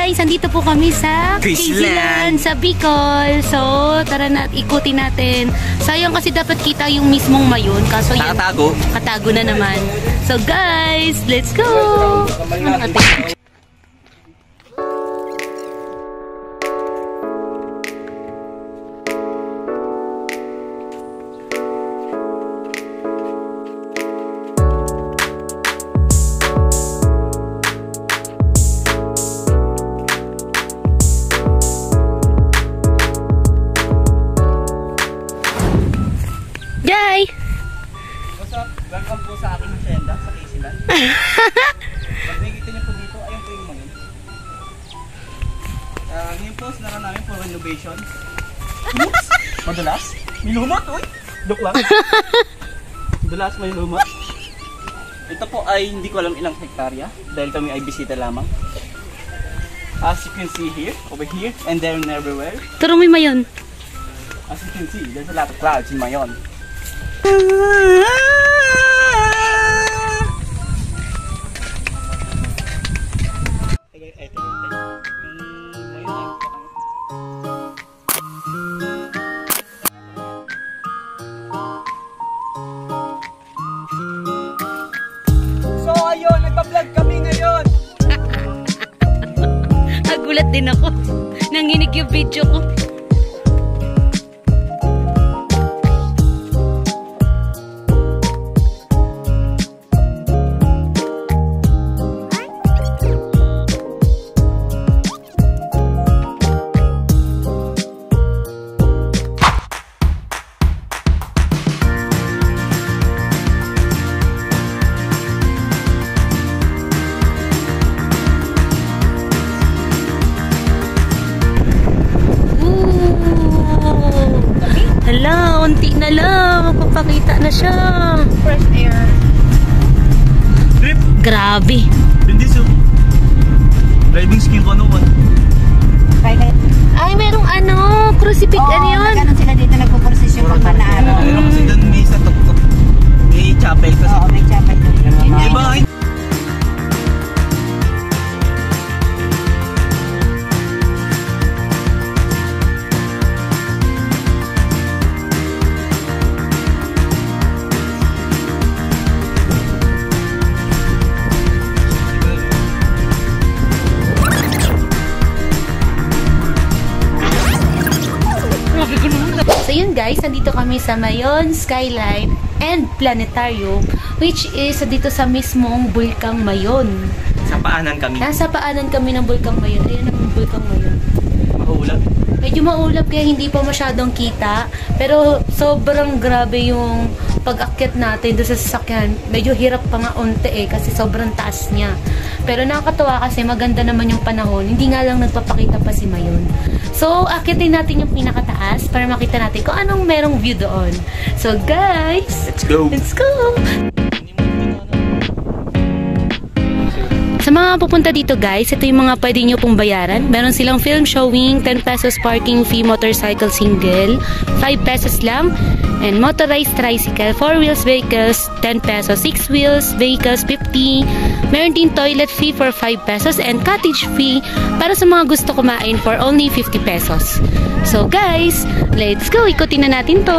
guys, andito po kami sa Quizland sa Bicol. So, tara na, ikutin natin. Sayang kasi dapat kita yung mismong mayon. Kaso yan, katago na naman. So guys, let's go! Jai! What's up? Welcome po sa aking hacienda sa Quizland. Pag nakikita niyo po dito, ayun po yung mayon. Ngayon po, sinara namin for renovation. Oops! Madulas? May lumot, uy! Joke lang. Madulas, may lumot. Ito po ay hindi ko alam ilang hektarya dahil kami ay bisita lamang. As you can see here, over here, and there and everywhere. Turong may mayon. As you can see, there's a lot of clouds in Mayon. So ayun, nagpa-vlog kami ngayon. Nagulat din ako. Nanginig yung video ko. Hala, unti na lang. Magpapakita na siya. Fresh air. Trip! Grabe. Hindi so. Driving skill 101. Ay, merong ano, crucifix. Ano yun? Ganun sila dito nagpo-procession pag manaaraw. Meron kasi doon may sa tuktok. May chapel kasi. Oo, may chapel doon. Diba? So yun guys, nandito kami sa Mayon Skyline and Planetarium, which is dito sa mismong Bulkang Mayon. Sa paanan kami. Nasa paanan kami ng Bulkang Mayon. Ayan ang Bulkang Mayon. Maulap. Medyo maulap kaya hindi pa masyadong kita. Pero sobrang grabe yung pag-akyat natin doon sa sasakyan. Medyo hirap pa nga unti kasi sobrang taas niya. Pero nakakatawa kasi maganda naman yung panahon. Hindi nga lang nagpapakita pa si Mayon. So, akyatin natin yung pinakataas para makita natin kung anong merong view doon. So, guys! Let's go! Let's go! Sa mga pupunta dito guys, ito yung mga pwede nyo pong bayaran. Meron silang film showing, 10 pesos parking fee, motorcycle single, 5 pesos lang. And motorized tricycle, 4 wheels vehicles, 10 pesos, 6 wheels vehicles, 50. Meron din toilet fee for 5 pesos and cottage fee para sa mga gusto kumain for only 50 pesos. So guys, let's go! Ikutin na natin to!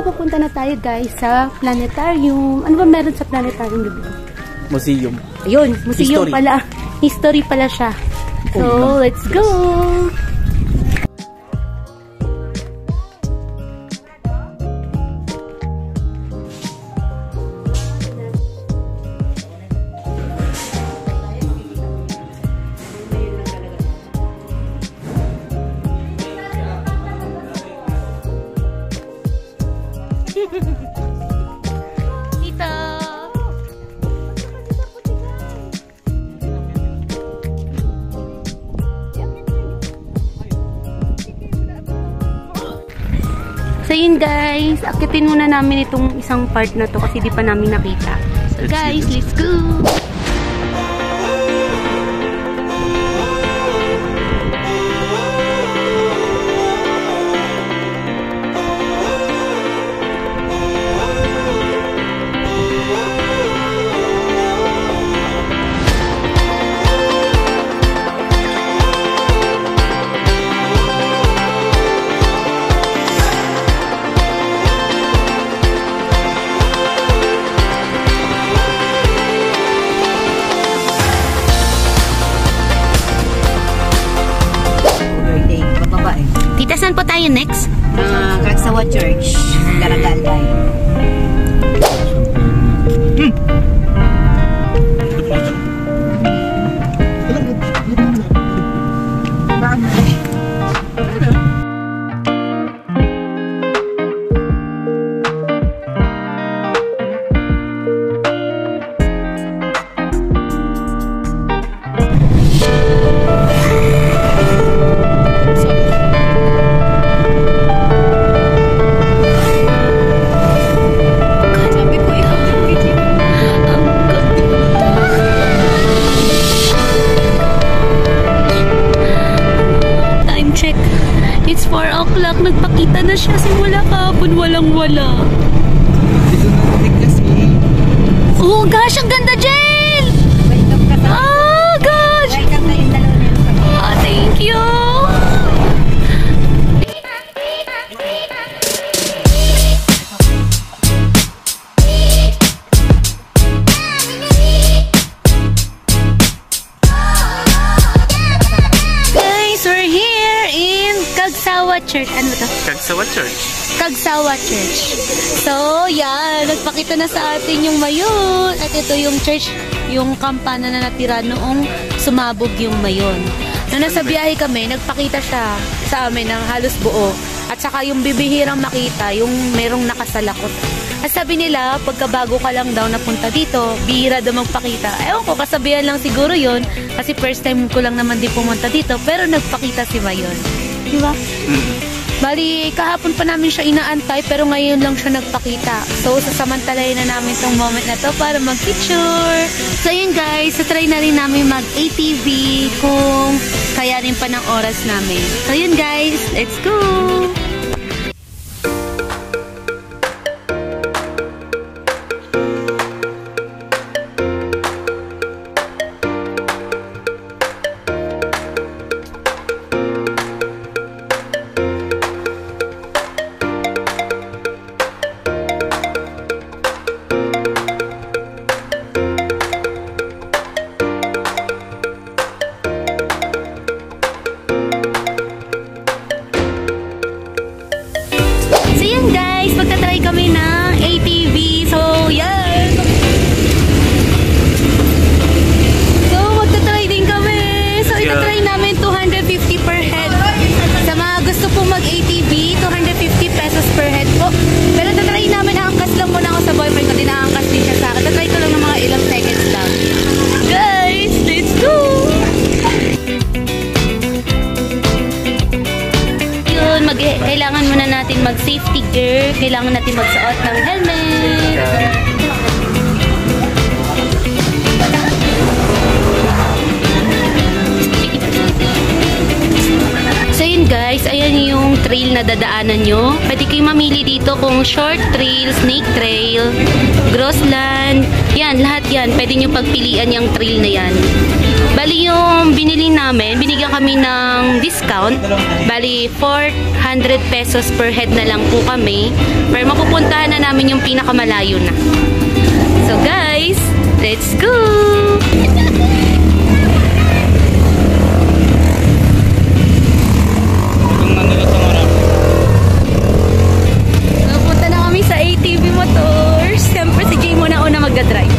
Pupunta na tayo guys sa planetarium. Ano ba meron sa planetarium dito? Museum. Ayun, museum History. pala. History pala siya. So, let's go! So yun guys, akitin muna namin itong isang part na to kasi di pa namin nakita. So guys, let's go! Tita, saan po tayo next? Kagsawa Church, Garagalay. It's 4 o'clock. Nagpakita na siya. Simula kahapon, walang-wala. Dito na nagiglas eh. Oh gosh, ang ganda, Jill! Welcome ka sa... Oh gosh! Welcome na yung dalawa niya sa... Oh, thank you! Kagsawa Church. Ano to? Kagsawa Church. Kagsawa Church. So, yan. Nagpakita na sa atin yung mayon. At ito yung church, yung kampana na natira noong sumabog yung mayon. Nung nasa biyahe kami, nagpakita siya sa amin ng halos buo. At saka yung bibihirang makita, yung merong nakasalakot. At sabi nila, pagkabago ka lang daw napunta dito, bihira daw magpakita. Ewan ko, kasabihan lang siguro yon kasi first time ko lang naman din pumunta dito. Pero nagpakita si mayon. Diba? Bali, kahapon pa namin siya inaantay pero ngayon lang siya nagpakita. So, sasamantalayin na namin tong moment na to para mag-picture. So, yun guys, so try na rin namin mag-ATV kung kayanin pa ng oras namin. So, yun guys, let's go! Magta-try kami ng ATV. So, yan. So, magta-try din kami. So, ita-try namin 250 per head. Sa mga gusto pong mag-ATV, 250 pesos per head po. Pero ita-try namin, angkas lang muna ako sa boyfriend ko. Dinaangkas din siya sa akin. Ita-try ko lang ng mga ilang seconds lang. Guys, let's go! Kailangan muna natin mag-safety gear. Kailangan natin magsuot ng helmet. So yun guys, ayan yung trail na dadaanan nyo. Pwede kayong mamili dito kung short trail, snake trail, grassland. Yan, lahat yan. Pwede nyo pagpilian yung trail na yan. Bali yung binili namin, binigyan kami ng discount. Bali 400 pesos per head na lang po kami. Pero mapupuntahan na namin yung pinakamalayo na. So guys, let's go! Napunta na kami sa ATV Motors. Siyempre si Jay muna una magdadrive.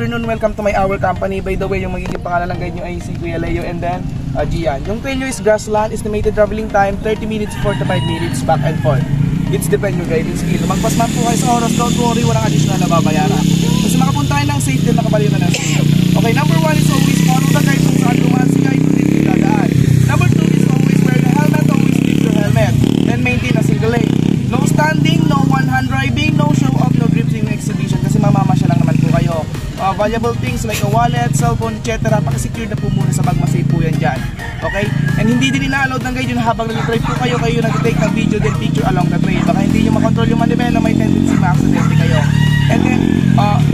afternoon. Welcome to my hour company. By the way, yung magiging pangalan ng guide nyo ay si Kuya Leo and then Gian. Yung trail nyo is grassland. Estimated traveling time 30 minutes, 45 minutes back and forth. It's depend yung guiding skill. Magpas man po kayo sa oras, don't worry, walang additional na babayaran. Kasi makapunta kayo ng safe din, nakabaliw na ng safe. Okay, number 1 is always follow the guide kung saan dumaan si guide, kung dito dadaan. Number 2 is always wear the helmet, always keep your helmet. Then maintain a single lane. No standing, no one-hand driving, no show-off, no drifting, no exhibition kasi mamamasya lang naman po kayo. Valuable things like a wallet, cellphone, etc. Pakasecure na po muna sa bag, masafe po yan dyan. Okay? And hindi din ina-allowed ng guide yun habang nag-drive po kayo nag-take ng video then picture along the trail. Baka hindi nyo makontrol yung manibela, may tendency ma-accidente kayo. And then,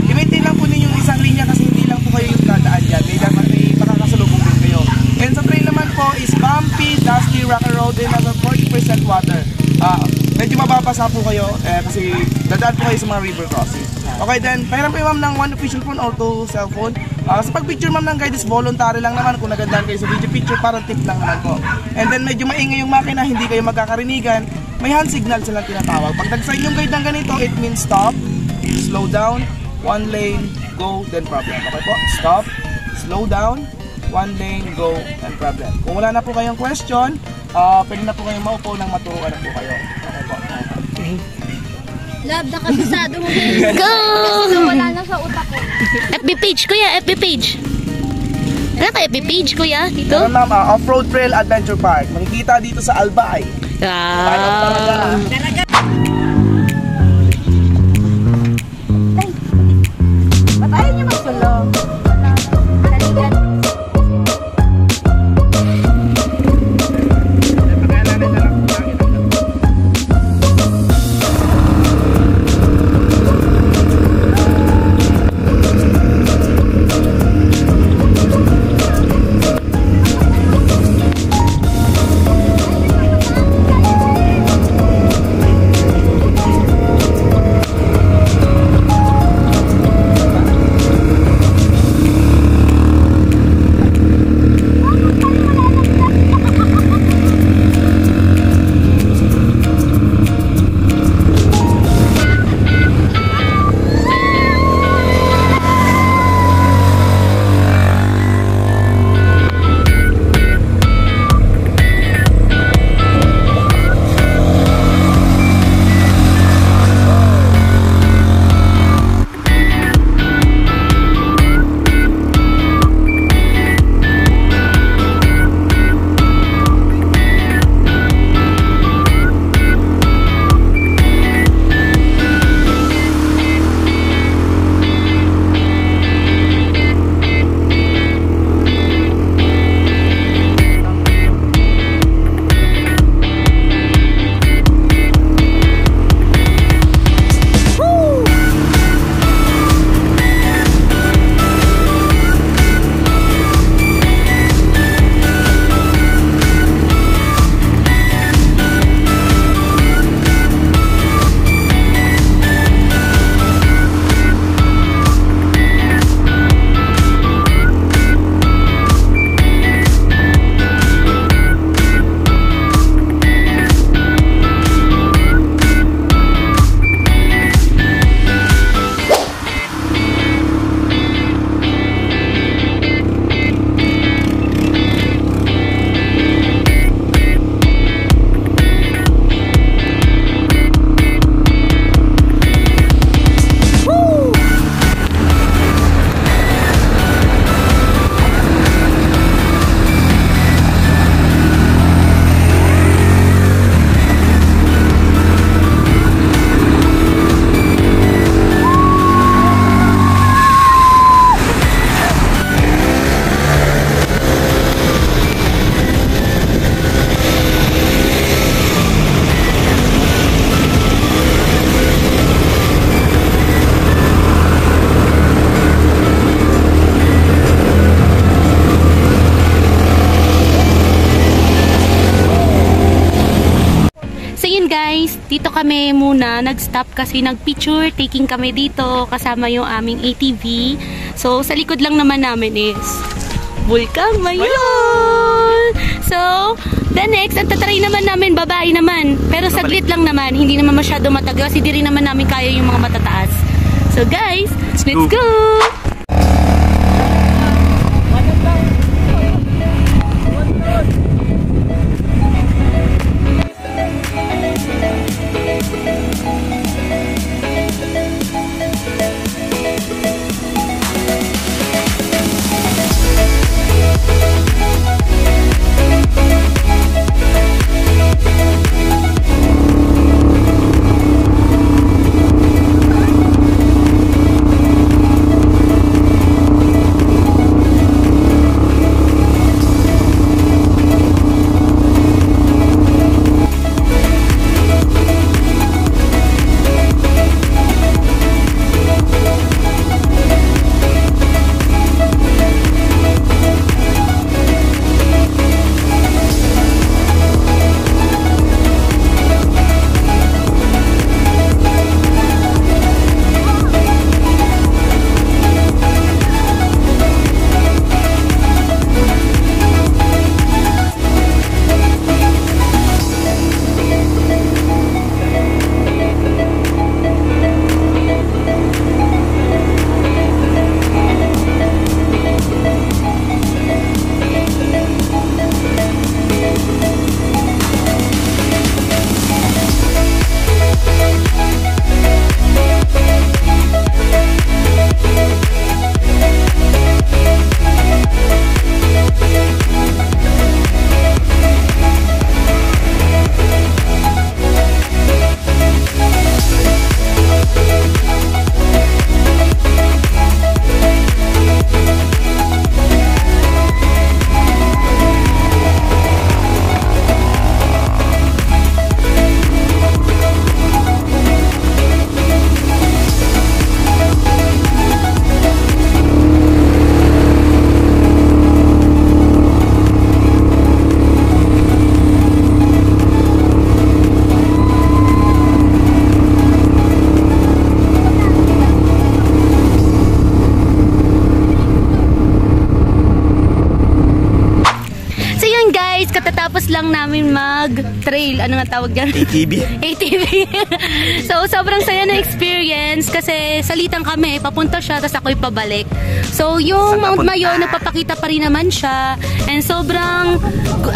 i-maintain lang po ninyo yung isang linya kasi hindi lang po kayo yung dadaan dyan. May makakasalubong din kayo. And sa trail naman po is bumpy, dusty, rocky road and nasa 40% water. Medyo mababasa po kayo kasi dadaan po kayo sa mga river crossing. Okay, then pahiram po ma'am ng 1 official phone or 2 cellphone. Sa pag-picture ma'am ng guide is voluntary lang naman kung nagandaan kayo sa video picture, para tip lang naman po. And then medyo maingay yung makina, hindi kayo magkakarinigan. May hand signal silang tinatawag. Pag nag-sign yung guide ng ganito, it means stop, slow down, 1 lane, go, then problem. Okay po, stop, slow down, 1 lane, go, and problem. Kung wala na po kayong question, pwede na po kayong maupo nang maturuan na po kayo. Okay po. Okay. Love, nakabisado mo. Go! Kasi wala na sa utak ko. FB page, kuya, FB page. Wala ka FB page, kuya? Dito? Meron ma'am, Off-Road Trail Adventure Park. Makikita dito sa Albay. Ah. Ba't ayaw niyo magsulong? Haligan. Dito kami muna nag-stop kasi nag-picture taking kami dito kasama yung aming ATV. So sa likod lang naman namin is Bulkang Mayon. So the next, ang tatry naman namin babae naman. Pero saglit lang naman, hindi naman masyado matagal kasi di rin naman namin kaya yung mga matataas. So guys, let's go! kakatapos lang namin mag-trail. Ano nga tawag dyan? ATV. ATV. So, sobrang saya na experience kasi salitan kami. Papunta siya, tapos ako'y pabalik. So, yung Mount Mayon, nagpapakita pa rin naman siya. And sobrang,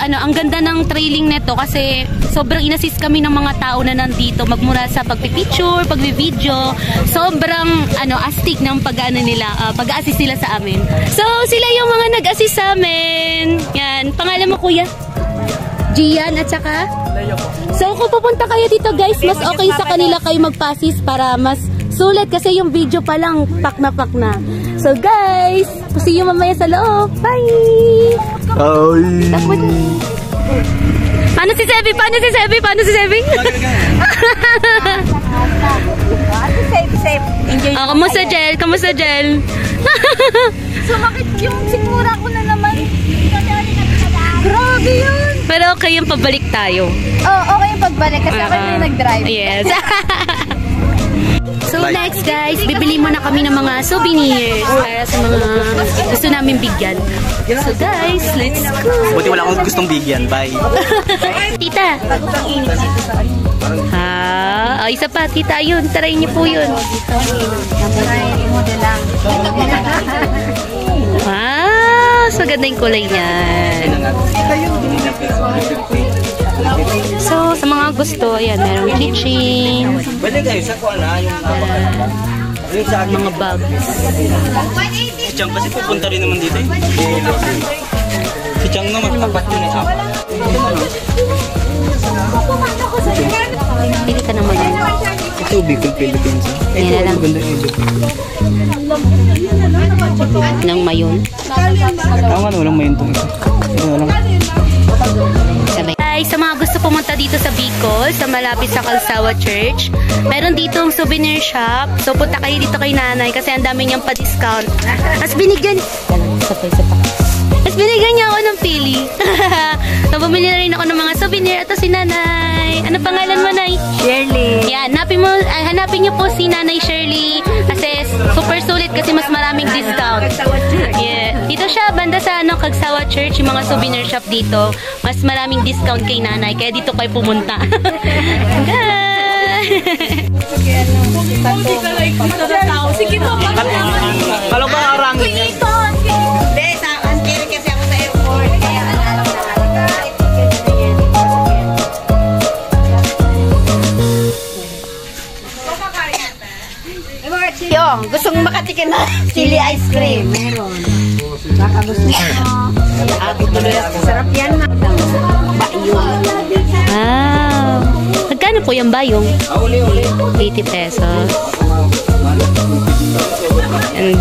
ang ganda ng trailing neto kasi sobrang inassist kami ng mga tao na nandito. Magmura sa pagpipicture, pagbi-video. Sobrang, astig ng pag-assist nila sa amin. So, sila yung mga nag-assist sa amin. Yan. Pangalan mo, kuya? Gian at saka? So, kung pupunta kayo dito, guys, mas okay sa kanila kayo magpasis para mas sulit kasi yung video pa lang, pak na. So, guys, see you mamaya sa loob. Bye! Bye! Paano si Sebi? Safe. Enjoy. Kamusta, Jel? Sumakit yung sikmura ko na naman. Grabe yun. Pero okay yung pabalik tayo. Okay yung pagbalik kasi ako yung nag-drive. Yes. So next guys, bibili muna kami ng mga souvenirs para sa mga gusto namin bigyan. So guys, let's go. Buti wala akong gustong bigyan. Bye. Tita. Isa pa, tita, yun. Try niyo po yun. So ganda yung kulay niyan. So, sa mga gusto, ayan, merong kitchen. Balik kayo sa kuha na yung mga bags. Si Chang kasi pupunta rin naman dito. Si Chang naman tapat yun eh. Pili ka naman yun. Ito, Bicol Philippines. Yan na lang. Nang mayon. Walang mayon itong isa. Guys, sa mga gusto pumunta dito sa Bicol, sa malapit sa Calsawa Church, meron ditong souvenir shop. So, punta kayo dito kay nanay kasi ang dami niyang pa-discount. Mas binigyan niya ako ng pili. So, bumili na rin ako ng mga souvenir. Ito si nanay. Ano pangalan mo, nay? Shirley. Yan, hanapin niyo po si nanay Shirley kasi super sulit kasi mas maraming discount. Yeah. Dito siya, banda sa Calsawa Church, yung mga souvenir shop dito. Mas maraming discount kay nanay, kaya dito kayo pumunta. Sige po, Kalau ba arangin yan? Gustong makatikin na chili ice cream. Meron. Baka gusto mo. Sarap yan. Bayong. Magkano po yung bayong? 80 pesos. And